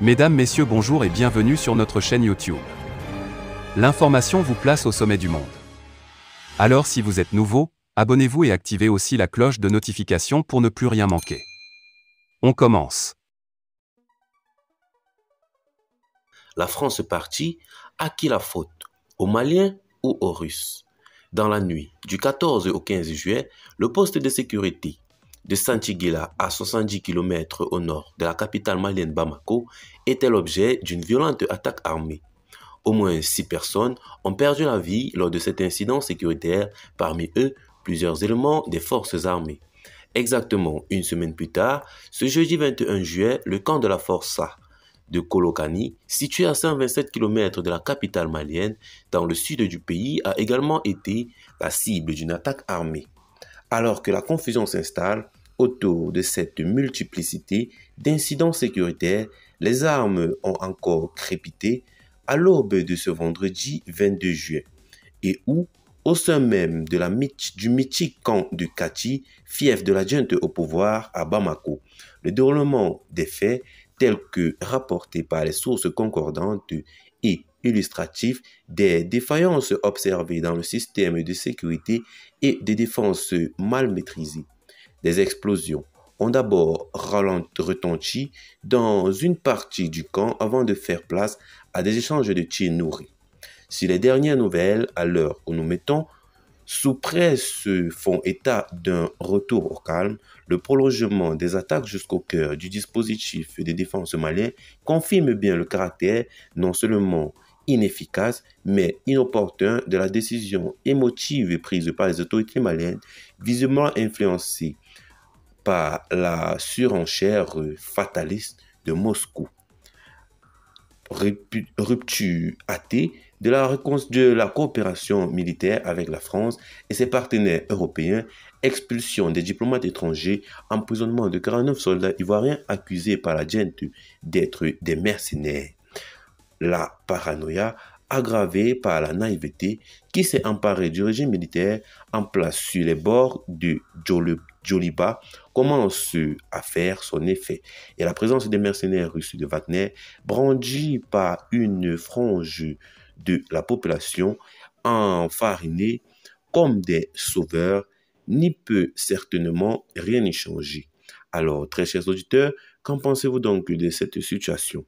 Mesdames, Messieurs, bonjour et bienvenue sur notre chaîne YouTube. L'information vous place au sommet du monde. Alors si vous êtes nouveau, abonnez-vous et activez aussi la cloche de notification pour ne plus rien manquer. On commence. La France partie, à qui la faute? Aux Maliens ou aux Russes? Dans la nuit du 14 au 15 juillet, le poste de sécurité de Santiguela, à 70 km au nord de la capitale malienne Bamako, était l'objet d'une violente attaque armée. Au moins 6 personnes ont perdu la vie lors de cet incident sécuritaire, parmi eux plusieurs éléments des forces armées. Exactement une semaine plus tard, ce jeudi 21 juillet, le camp de la Força de Kolokani, situé à 127 km de la capitale malienne, dans le sud du pays, a également été la cible d'une attaque armée. Alors que la confusion s'installe autour de cette multiplicité d'incidents sécuritaires, les armes ont encore crépité à l'aube de ce vendredi 22 juillet, et où, au sein même de du mythique camp de Kati, fief de la junte au pouvoir à Bamako, le déroulement des faits, tels que rapportés par les sources concordantes et illustratifs des défaillances observées dans le système de sécurité et de défense mal maîtrisées. Des explosions ont d'abord retenti dans une partie du camp avant de faire place à des échanges de tirs nourris. Si les dernières nouvelles, à l'heure où nous mettons, sous presse font état d'un retour au calme, le prolongement des attaques jusqu'au cœur du dispositif de défense malien confirme bien le caractère non seulement inefficace, mais inopportun de la décision émotive prise par les autorités maliennes, visiblement influencées par la surenchère fataliste de Moscou. Rupture hâtée de la coopération militaire avec la France et ses partenaires européens, expulsion des diplomates étrangers, emprisonnement de 49 soldats ivoiriens accusés par la junte d'être des mercenaires. La paranoïa aggravée par la naïveté qui s'est emparée du régime militaire en place sur les bords de Djoliba commence à faire son effet. Et la présence des mercenaires russes de Wagner, brandis par une frange de la population enfarinée comme des sauveurs, n'y peut certainement rien y changer. Alors, très chers auditeurs, qu'en pensez-vous donc de cette situation?